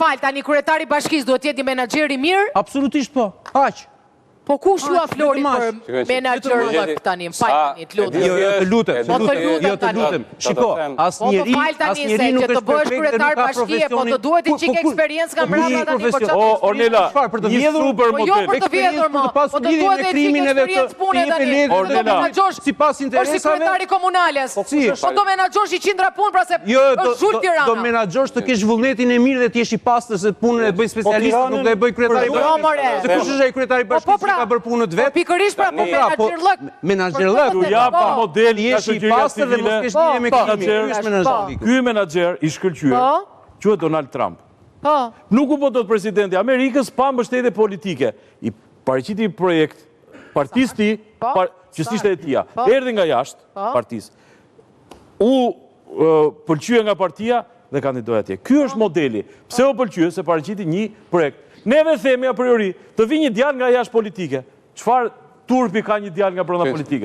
falë, tani kryetari bashkisë duhet jetë një menaxher i mirë? Absolutisht po. Aq. Po kush ju Flori për menaxher tani? Falë, të lutem. Jo, të lutem. Po të lutem tani. Shiko, asnjëri nuk është perfekt dhe nuk ka profesionin. Po të duhet një çik eksperiencë nga mbrapa tani po çfarë? O, Ornela, një super Po jo për të vjedhur më. Po të duhet një çik eksperiencë pune tani. Ornela, sipas interesave. Është kryetari komunales. Po do menaxhosh i qindra punë pra se është zhul Tirana. Do menaxhosh të kesh vullnetin e mirë dhe të jesh i pastër se punën e bëj specialistë, nuk do e bëj kryetari. Se kush është ai kryetari bashkisë ka bërë punën të vet? Pikërisht pra po menaxherllëk. Ju jap model i pastër dhe mos kesh lidhje me menaxher. Ky menaxher i shkëlqyer quhet Donald Trump. Nuk u bë dot presidenti i Amerikës pa mbështetje politike. I paraqiti projekt partisë tij, që ishte e tija. Erdhi nga jashtë partisë. U pëlqye nga partia dhe kandidoi atje. Ky është modeli. Pse u pëlqye? Se paraqiti një projekt. Neve themi a priori, të vi një djalë nga jashtë politike. Çfarë turpi ka një djalë nga brenda politike?